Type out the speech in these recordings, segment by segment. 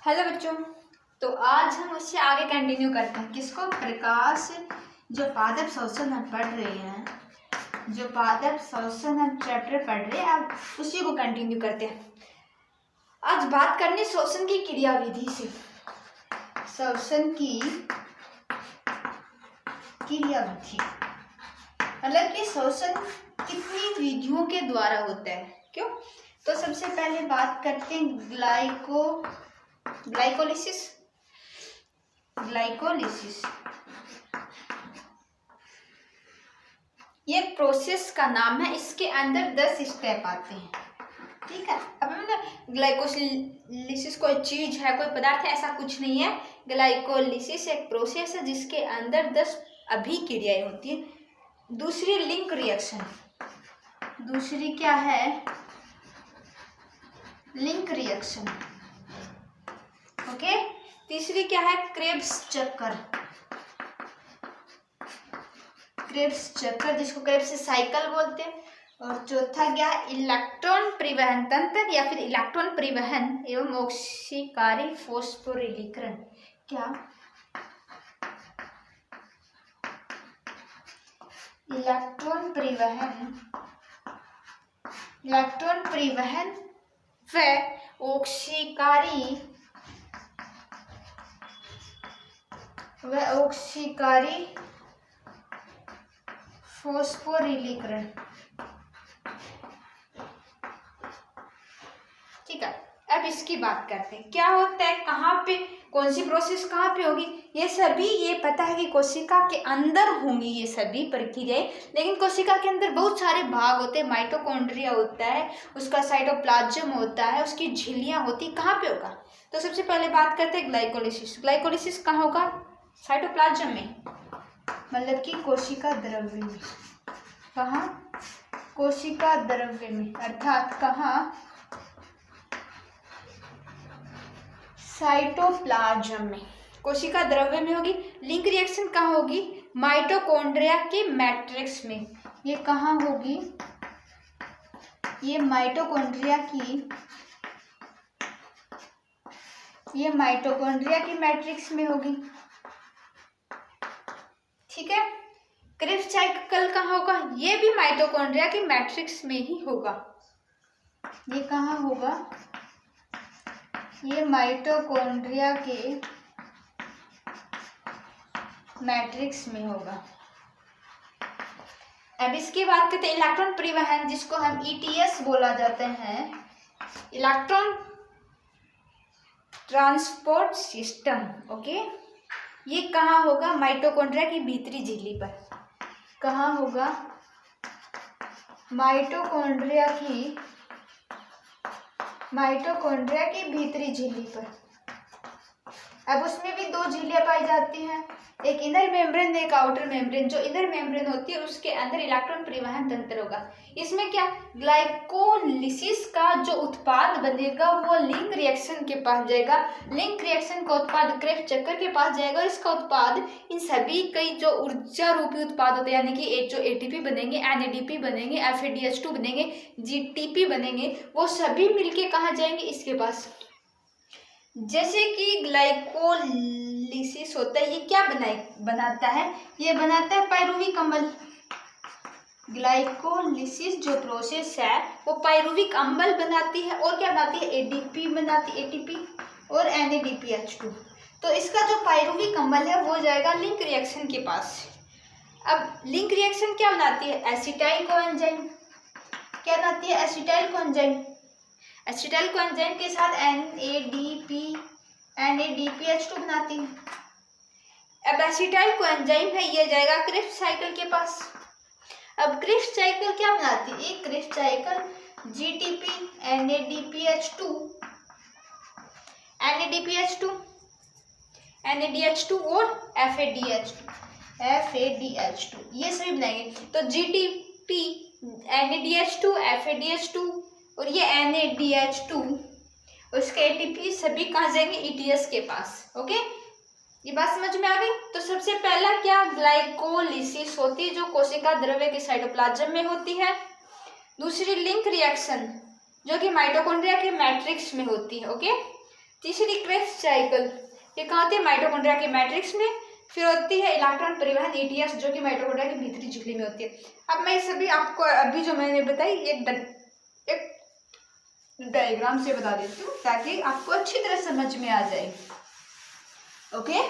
Hello बच्चों। तो आज हम उससे आगे कंटिन्यू करते हैं। किसको? प्रकाश। जो पादप शोषण हम पढ़ रहे हैं, जो पादप शोषण हम चैप्टर पढ़ रहे हैं, अब उसी को कंटिन्यू करते हैं। आज बात करनी शोषण की क्रियाविधि से। शोषण की क्रियाविधि मतलब कि शोषण कितनी विधियों के द्वारा होता है, क्यों? तो सबसे पहले बात करते हैं ग्लाइकोलिसिस। ये प्रोसेस का नाम है। इसके अंदर 10 स्टेप आते हैं, ठीक है। अब मतलब ग्लाइकोलिसिस कोई चीज है, कोई पदार्थ है, ऐसा कुछ नहीं है। ग्लाइकोलिसिस एक प्रोसेस है जिसके अंदर 10 अभिक्रियाएं होती है। दूसरी लिंक रिएक्शन। दूसरी क्या है? Link reaction. ओके। तीसरी क्या है? क्रेब्स चक्कर। क्रेब्स चक्कर जिसको क्रेब्स साइकिल बोलते हैं। और चौथा क्या है? इलेक्ट्रॉन परिवहन तंत्र या फिर इलेक्ट्रॉन परिवहन एवं ऑक्सीकारी फॉस्फोरिलीकरण। क्या? इलेक्ट्रॉन परिवहन व ऑक्सीकारी फॉस्फोरिलीकरण। ठीक है। अब इसकी बात करते हैं, क्या होता है, कहाँ पे, कौन सी प्रोसेस कहाँ पे होगी। ये सभी ये पता है कि कोशिका के अंदर होंगी ये सभी प्रक्रियाएं, लेकिन कोशिका के अंदर बहुत सारे भाग होते हैं। माइटोकॉन्ड्रिया होता है, उसका साइटोप्लाज्म होता है, उसकी झिल्लियां होती, कहाँ पे होगा। तो सबसे पहले बात करते हैं ग्लाइकोलिसिस। ग्लाइकोलिसिस कहाँ होगा? साइटोप्लाज्म में, मतलब कि कोशिका द्रव्य में। कहाँ? कोशिका द्रव्य में, अर्थात कहाँ? साइटोप्लाज्म में, कोशिका द्रव्य में होगी। लिंक रिएक्शन कहाँ होगी? माइटोकॉन्ड्रिया के मैट्रिक्स में। ये कहाँ होगी? ये माइटोकॉन्ड्रिया की मैट्रिक्स में होगी, ठीक है। क्रेब्स साइकिल कहाँ होगा? ये भी माइटोकॉन्ड्रिया के मैट्रिक्स में ही होगा। ये कहाँ होगा? ये माइटोकॉन्ड्रिया के मैट्रिक्स में होगा। अब इसकी बात करते हैं इलेक्ट्रॉन परिवहन, जिसको हम ईटीएस बोला जाते हैं, इलेक्ट्रॉन ट्रांसपोर्ट सिस्टम। ओके। ये कहाँ होगा? माइटोकॉन्ड्रिया की भीतरी झिल्ली पर। कहाँ होगा? माइटोकॉन्ड्रिया की भीतरी झिल्ली पर। अब उसमें भी 2 झिल्लियां पाई जाती हैं, एक इनर मेम्ब्रेन, एक आउटर मेम्ब्रेन। जो इनर मेम्ब्रेन होती है उसके अंदर इलेक्ट्रॉन परिवहन तंत्र होगा। इसमें क्या? ग्लाइकोलिसिस का जो उत्पाद बनेगा वो लिंक रिएक्शन के पास जाएगा। लिंक रिएक्शन का उत्पाद क्रेब्स चक्कर के पास जाएगा। इसका उत्पाद इन सभी कई जो ऊर्जा रूपी उत्पाद होते हैं, यानी कि जो एटीपी बनेंगे, एनएडीपी बनेंगे, FADH2 बनेंगे, GTP बनेंगे, वो सभी मिलके कहाँ जाएंगे? इसके पास। जैसे कि ग्लाइकोलिसिस होता है, ये क्या बनाता है? ये बनाता है पायरुविक अम्ल। ग्लाइकोलिसिस जो प्रोसेस है वो पायरुविक अम्ल बनाती है, और क्या बनाती है? एडीपी बनाती है, ATP और NADPH2। तो इसका जो पायरुविक अम्ल है वो जाएगा लिंक रिएक्शन के पास। अब लिंक रिएक्शन क्या बनाती है? Acetyl coenzyme. क्या बनाती है? Acetyl coenzyme. एसिटाइल कोएंजाइम के साथ NADPH2 बनाती है। अब एसिटाइल कोएंजाइम है, ये जाएगा क्रेब्स साइकिल के पास। अब क्रेब्स साइकिल क्या बनाती है? एक क्रेब्स साइकिल GTP, NADPH2 और FADH2 ये सभी बनाएंगे। तो GTP, NADH2, FADH2 और ये NADH2, उसके ATP सभी कहाँ जाएंगे? ETS के पास। ओके, ये बात समझ में आ गई। तो सबसे पहला क्या? ग्लाइकोलिसिस होती है जो कोशिका द्रव्य के साइटोप्लाज्म में होती है। दूसरी लिंक रिएक्शन जो कि माइटोकॉन्ड्रिया के मैट्रिक्स में होती है। ओके, तीसरी क्रेब्स साइकिल, ये कहाँ होती है? माइटोकॉन्ड्रिया के मैट्रिक्स में। फिर होती है इलेक्ट्रॉन परिवहन ETS, जो कि माइटोकॉन्ड्रिया की भीतरी झिल्ली में होती है। अब मैं सभी आपको अभी जो मैंने बताई एक डायग्राम से बता देती हूँ ताकि आपको अच्छी तरह समझ में आ जाए। ओके,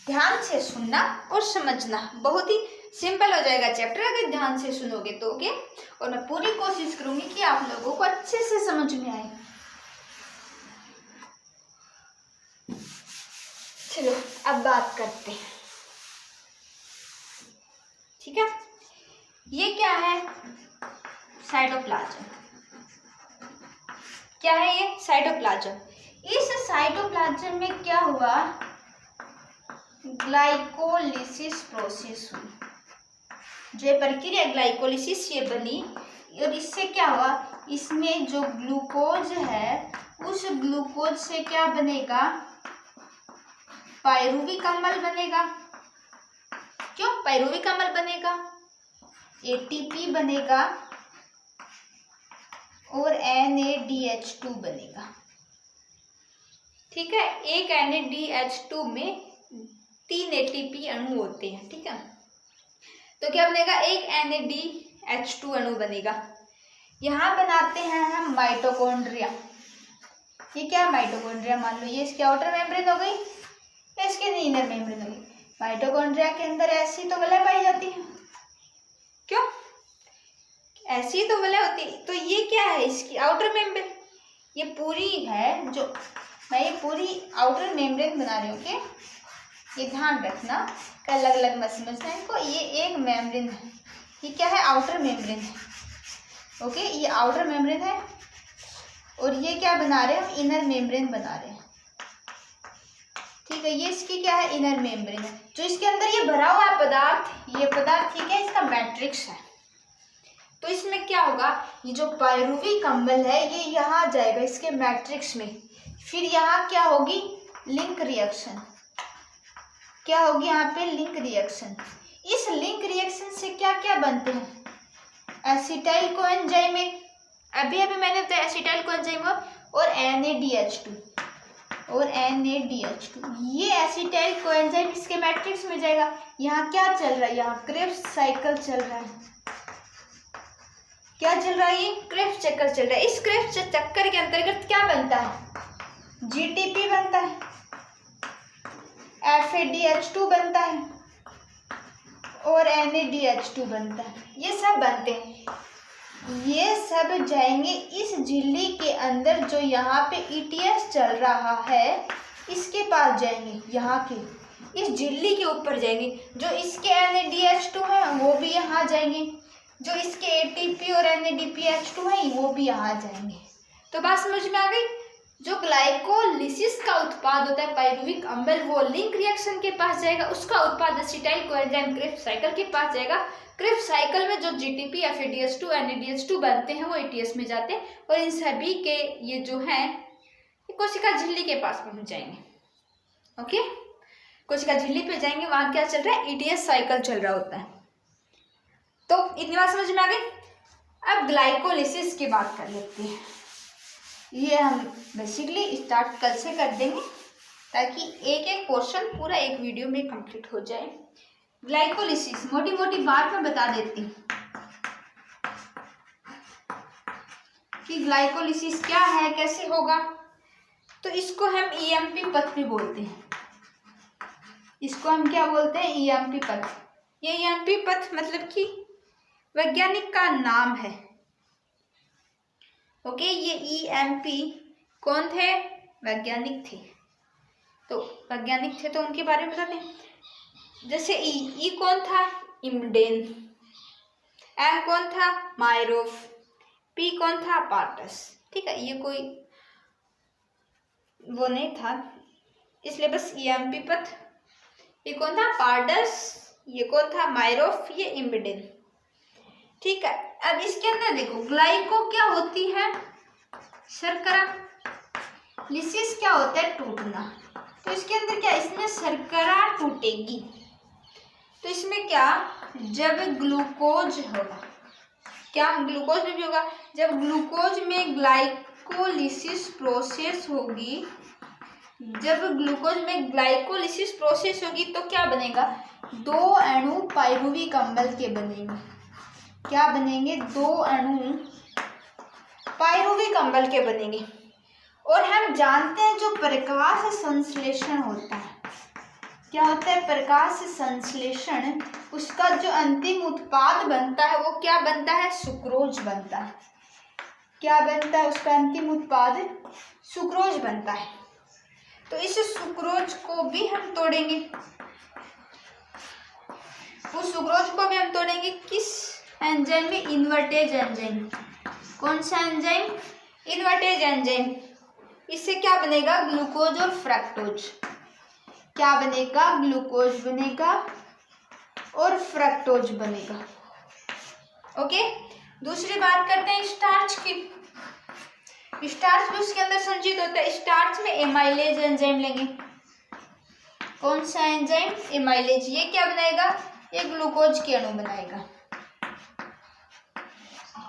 ध्यान से सुनना और समझना, बहुत ही सिंपल हो जाएगा चैप्टर अगर ध्यान से सुनोगे तो। ओके, और मैं पूरी कोशिश करूंगी कि आप लोगों को अच्छे से समझ में आए। चलो अब बात करते हैं, ठीक है। ये क्या है? साइटोप्लाज्म। क्या है ये? साइटोप्लाज्म। इस साइटोप्लाज्म में क्या हुआ? ग्लाइकोलिसिस प्रोसेस हुई। जो प्रक्रिया ग्लाइकोलिसिस ये बनी और इससे क्या हुआ? इसमें जो ग्लूकोज है उस ग्लूकोज से क्या बनेगा? पायरुविक अम्ल बनेगा। क्यों पायरुविक अम्ल बनेगा? ATP बनेगा और NADH2 बनेगा। ठीक है, एक NADH2 में 3 ATP अणु होते हैं। ठीक है, तो क्या बनेगा? एक NADH2 अणु बनेगा। यहाँ बनाते हैं हम माइटोकॉन्ड्रिया। ये क्या? माइटोकॉन्ड्रिया मान लो, ये इसकी आउटर मेम्ब्रेन हो गई, इसके इनर मेम्ब्रेन हो गई। माइटोकॉन्ड्रिया के अंदर ऐसी तो वलय पाई जाती है। क्यों? ऐसी तो वलय होती है। तो ये क्या है? इसकी आउटर मेम्ब्रेन। ये पूरी है जो मैं ये पूरी आउटर मेम्ब्रेन बना रही हूँ। ओके, ये ध्यान रखना, अलग अलग मत समझना इनको। ये एक मेम्ब्रेन है, ये क्या है? आउटर मेम्ब्रेन है। ओके, ये आउटर मेम्ब्रेन है और ये क्या बना रहे हैं हम? इनर मेम्ब्रेन बना रहे हैं। ठीक है, ये इसकी क्या है? इनर मेम्ब्रेन है। जो इसके अंदर ये भरा हुआ है पदार्थ, ये पदार्थ ठीक है इसका मैट्रिक्स है। तो इसमें क्या होगा? ये जो पायरुविक अम्ल है ये यहाँ जाएगा इसके मैट्रिक्स में। फिर यहाँ क्या होगी? Link reaction. क्या होगी यहाँ पे? Link reaction. इस लिंक रिएक्शन से क्या क्या बनते हैं? Acetyl coenzyme. अभी अभी मैंने बताया एसिटाइल कोएंजाइम और NADH2 और NADH2। ये एसिटाइल कोएंजाइम इसके मैट्रिक्स में जाएगा। यहाँ क्या चल रहा है? यहाँ क्रेब्स साइकिल चल रहा है। क्या चल रहा है? ये क्रेब्स चक्कर चल रहा है। इस क्रेब्स चक्कर के अंतर्गत क्या बनता है? GTP बनता है, FADH2 बनता है और NADH2 बनता है। ये सब बनते हैं। ये सब जाएंगे इस झिल्ली के अंदर, जो यहाँ पे ETS चल रहा है इसके पास जाएंगे। यहाँ के इस झिल्ली के ऊपर जाएंगे। जो इसके NADH2 है वो भी यहाँ जाएंगे, जो इसके ATP और NADPH2 है वो भी यहाँ जाएंगे। तो बात समझ में आ गई? जो ग्लाइकोलिसिस का उत्पाद होता है पायरुविक अम्ल, वो लिंक रिएक्शन के पास जाएगा। उसका उत्पाद एसिटाइल कोएंजाइम क्रेब्स साइकिल के पास जाएगा। क्रेब्स साइकिल में जो GTP, FADH2, NADH2 बनते हैं वो ETS में जाते हैं और इन सभी के ये जो हैं कोशिका झिल्ली के पास पहुंच जाएंगे। ओके, कोशिका झिल्ली पे जाएंगे, वहां क्या चल रहा है? ETS साइकिल चल रहा होता है। तो इतनी बात समझ में आ गई। अब ग्लाइकोलिसिस की बात कर लेते हैं। ये हम बेसिकली स्टार्ट कल से कर देंगे ताकि एक एक पोर्शन पूरा एक वीडियो में कंप्लीट हो जाए। ग्लाइकोलिसिस मोटी मोटी बात में बता देती हूँ कि ग्लाइकोलिसिस क्या है, कैसे होगा। तो इसको हम EMP पथ भी बोलते हैं। इसको हम क्या बोलते हैं? EMP पथ। ये EMP पथ मतलब कि वैज्ञानिक का नाम है। ओके, ये EMP कौन थे? वैज्ञानिक थे। तो वैज्ञानिक थे तो उनके बारे में बताते हैं। जैसे ई कौन था? इमडेन। M कौन था? मायरोफ। P कौन था? पार्टस। ठीक है, ये कोई वो नहीं था, इसलिए बस EMP पथ। ये कौन था? पार्टस। ये कौन था? मायरोफ। ये इमडेन। ठीक है, अब इसके अंदर देखो ग्लाइको क्या होती है? शर्करा। लिसिस क्या होता है? टूटना। तो इसके अंदर क्या? इसमें शर्करा टूटेगी। तो इसमें क्या? जब ग्लूकोज होगा, क्या ग्लूकोज में भी होगा? जब ग्लूकोज में ग्लाइकोलिसिस प्रोसेस होगी, जब ग्लूकोज में ग्लाइकोलिसिस प्रोसेस होगी तो क्या बनेगा, 2 अणु पायरुविक अम्ल के बनेंगे। क्या बनेंगे, 2 अणु पायरुविक अम्ल के बनेंगे। और हम जानते हैं जो प्रकाश संश्लेषण होता है, क्या होता है, प्रकाश संश्लेषण, उसका जो अंतिम उत्पाद बनता है वो क्या बनता है, सुक्रोज बनता है। क्या बनता है, उसका अंतिम उत्पाद सुक्रोज बनता है। तो इस सुक्रोज को भी हम तोड़ेंगे, उस सुक्रोज को भी हम तोड़ेंगे किस एंजाइम में, इन्वर्टेज एंजाइम। कौन सा एंजाइम, इन्वर्टेज एंजाइम। इससे क्या बनेगा, ग्लूकोज और फ्रक्टोज। क्या बनेगा, ग्लूकोज बनेगा और फ्रक्टोज बनेगा। ओके, दूसरी बात करते हैं स्टार्च की। स्टार्च भी उसके अंदर संचित होता है। स्टार्च में एमाइलेज एंजाइम लेंगे। कौन सा एंजाइम, एमाइलेज। ये क्या बनाएगा, ये ग्लूकोज के अणु बनाएगा।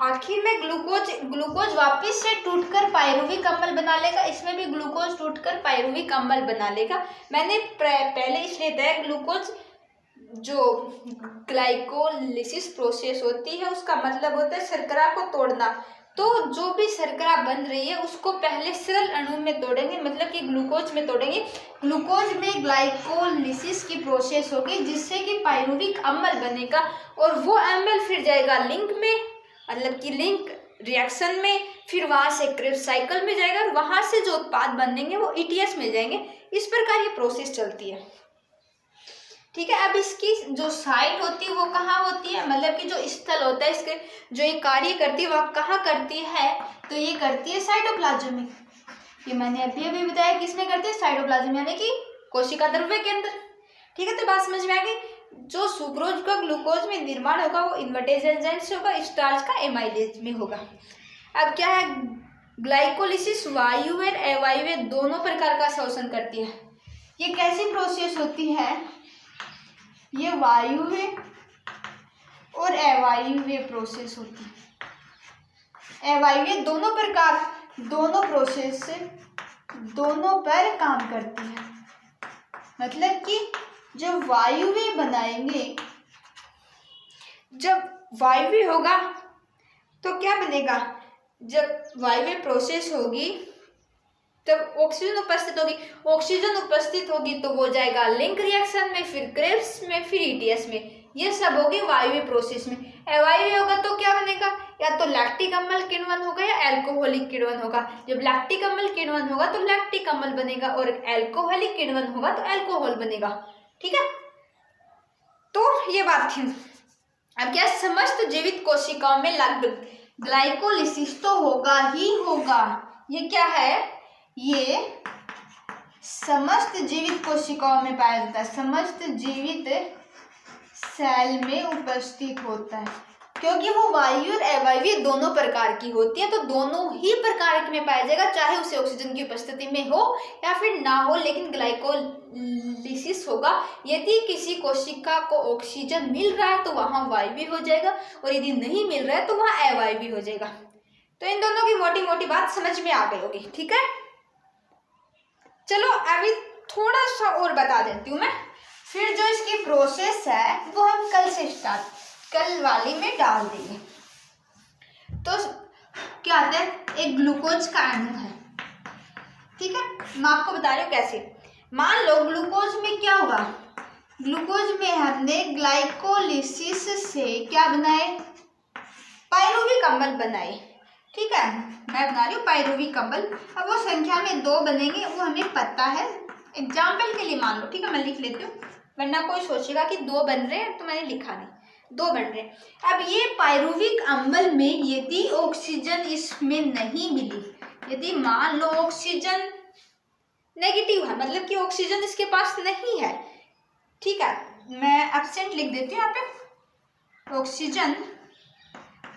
आखिर में ग्लूकोज वापस से टूटकर पायरुविक अम्ल बना लेगा। इसमें भी ग्लूकोज टूटकर पायरुविक अम्ल बना लेगा। मैंने पहले इसलिए बताया, ग्लूकोज जो ग्लाइकोलिसिस प्रोसेस होती है उसका मतलब होता है शर्करा को तोड़ना। तो जो भी शर्करा बन रही है उसको पहले सरल अणु में तोड़ेंगे, मतलब कि ग्लूकोज में तोड़ेंगे। ग्लूकोज में ग्लाइकोलिसिस की प्रोसेस होगी जिससे कि पायरुविक अम्ल बनेगा और वो अम्ल फिर जाएगा लिंक में, मतलब कि लिंक रिएक्शन में, फिर वहाँ से क्रेब्स साइकिल में जाएगा और वहाँ से जो उत्पाद बनेंगे वो ईटीएस में जाएंगे। इस प्रकार ये प्रोसेस चलती है। ठीक है, अब इसकी जो साइट होती है वो कहाँ होती है, मतलब कि जो स्थल होता है इसके जो ये कार्य करती है वह कहाँ करती है, तो ये करती है साइटोप्लाज्म में। ये मैंने अभी बताया किसमें करती है, साइटोप्लाज्म यानी कि कोशिका द्रव्य के अंदर। ठीक है, तो बात समझ में आ गई। जो सुक्रोज का ग्लूकोज में निर्माण होगा वो इन्वर्टेज एंजाइम से होगा, स्टार्च का एमाइलेज में होगा। अब क्या है, ग्लाइकोलिसिस वायु और अवायवीय दोनों प्रकार का शोषण करती है। ये कैसी प्रोसेस होती है, ये वायुव्य और अवायवीय प्रोसेस होती है। अवायवीय दोनों प्रकार, दोनों प्रोसेस से दोनों पर काम करती है। मतलब कि जब वायुव्य बनाएंगे, जब वायुव्य होगा तो क्या बनेगा, जब वायुव्य प्रोसेस होगी तब ऑक्सीजन उपस्थित होगी। ऑक्सीजन उपस्थित होगी तो वो जाएगा लिंक रिएक्शन में, फिर क्रेब्स में, फिर ईटीएस में। ये सब होगी वायुव्य प्रोसेस में। अवायवीय होगा तो क्या बनेगा, या तो लैक्टिक अम्ल किण्वन होगा या एल्कोहलिक किण्वन होगा। जब लैक्टिक अम्ल किण्वन होगा तो लैक्टिक अम्ल बनेगा और एल्कोहलिक किण्वन होगा तो एल्कोहल बनेगा। ठीक है, तो ये बात थी। अब क्या, समस्त जीवित कोशिकाओं में लगभग ग्लाइकोलिसिस तो होगा ही होगा। ये क्या है, ये समस्त जीवित कोशिकाओं में पाया जाता है, समस्त जीवित सेल में उपस्थित होता है, क्योंकि वो वायु और अवायवीय दोनों प्रकार की होती है। तो दोनों ही प्रकार में पाया जाएगा, चाहे उसे ऑक्सीजन की उपस्थिति में हो या फिर ना हो, लेकिन ग्लाइकोलिसिस होगा। यदि किसी कोशिका को ऑक्सीजन मिल रहा है तो वहाँ वायवीय हो जाएगा, और यदि नहीं मिल रहा है तो वहाँ अवायवीय हो जाएगा। तो इन दोनों की मोटी मोटी बात समझ में आ गई होगी। ठीक है, चलो अभी थोड़ा सा और बता देती हूँ मैं, फिर जो इसकी प्रोसेस है वो हम कल से कल वाली में डाल देंगे। तो क्या आता है, एक ग्लूकोज का अणु है। ठीक है, मैं आपको बता रही हूँ कैसे। मान लो ग्लूकोज में क्या हुआ, ग्लूकोज में हमने ग्लाइकोलिसिस से क्या बनाए, पायरुविक अम्ल बनाए। ठीक है, मैं बना रही हूँ पायरुविक अम्ल। अब वो संख्या में 2 बनेंगे, वो हमें पता है। एग्जाम्पल के लिए मान लो, ठीक है, मैं लिख लेती हूँ, वरना कोई सोचेगा कि 2 बन रहे हैं, तो मैंने लिखा नहीं, 2 बन रहे हैं। अब ये पायरुविक अम्ल में यदि ऑक्सीजन इसमें नहीं मिली, यदि मान लो ऑक्सीजन नेगेटिव है, मतलब कि ऑक्सीजन इसके पास नहीं है। ठीक है, मैं एब्सेंट लिख देती हूँ यहाँ पे, ऑक्सीजन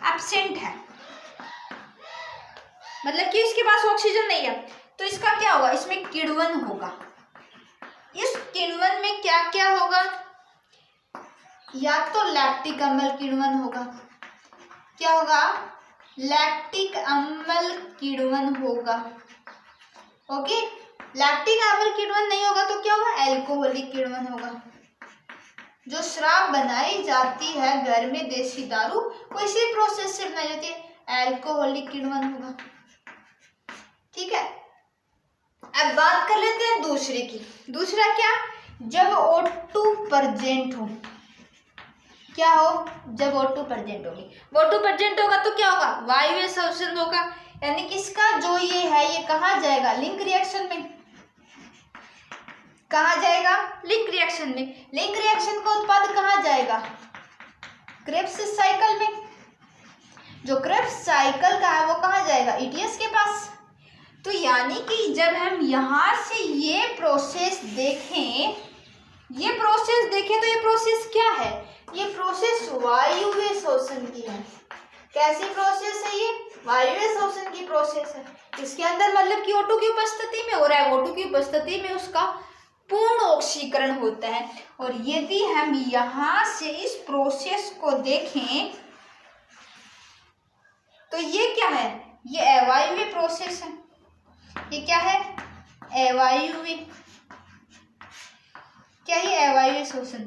एब्सेंट है, मतलब कि इसके पास ऑक्सीजन नहीं है। तो इसका क्या होगा, इसमें किण्वन होगा। इस किण्वन में क्या क्या होगा, या तो लैक्टिक अम्ल किण्वन होगा। क्या होगा, लैक्टिक अम्ल किण्वन होगा। ओके, लैक्टिक अम्ल किण्वन नहीं होगा तो क्या होगा, एल्कोहलिक किण्वन होगा। जो शराब बनाई जाती है घर में, देसी दारू, वो इसी प्रोसेस से बनाई जाती है, एल्कोहलिक किण्वन होगा। ठीक है, अब बात कर लेते हैं दूसरे की। दूसरा क्या, जब O2 प्रेजेंट हो, क्या हो, जब O2 प्रेजेंट होगी, O2 प्रेजेंट होगा तो क्या होगा, वायवीय शोषण होगा। यानी किसका, जो ये है ये कहाँ जाएगा, लिंक रिएक्शन में। कहाँ जाएगा, लिंक रिएक्शन में। लिंक रिएक्शन का उत्पाद कहाँ जाएगा, क्रेब्स साइकिल में। जो क्रेब्स साइकिल का है वो कहाँ जाएगा, ETS के पास। तो यानी कि जब हम यहाँ से ये प्रोसेस देखें, तो ये प्रोसेस क्या है, ये प्रोसेस वायवीय शोषण की है। कैसी प्रोसेस है ये, वायवीय शोषण की प्रोसेस है। इसके अंदर मतलब कि O2 की उपस्थिति में हो रहा है, O2 की उपस्थिति में उसका पूर्ण ऑक्सीकरण होता है। और यदि हम यहाँ से इस प्रोसेस को देखें तो ये क्या है, ये अवायवीय प्रोसेस है। ये क्या है, अवायवीय, क्या ये अवायवीय शोषण।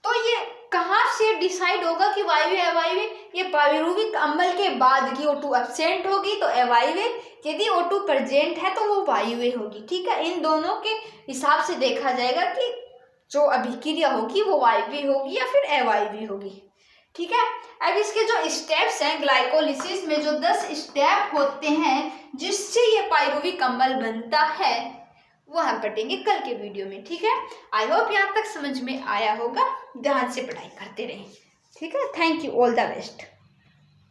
तो ये कहाँ से डिसाइड होगा कि वायवीय अवायवीय, ये पायरुविक अम्ल के बाद की O2 एब्सेंट होगी तो अवायवीय, यदि O2 प्रेजेंट है तो वो वायवीय होगी। ठीक है, इन दोनों के हिसाब से देखा जाएगा कि जो अभिक्रिया होगी वो वायवीय होगी या फिर अवायवीय होगी। ठीक है, अब इसके जो स्टेप्स हैं, ग्लाइकोलिसिस में जो 10 स्टेप होते हैं जिससे ये पायरुविक अम्ल बनता है, वो हम पढ़ेंगे कल के वीडियो में। ठीक है, आई होप यहाँ तक समझ में आया होगा। ध्यान से पढ़ाई करते रहें। ठीक है, thank you, all the best.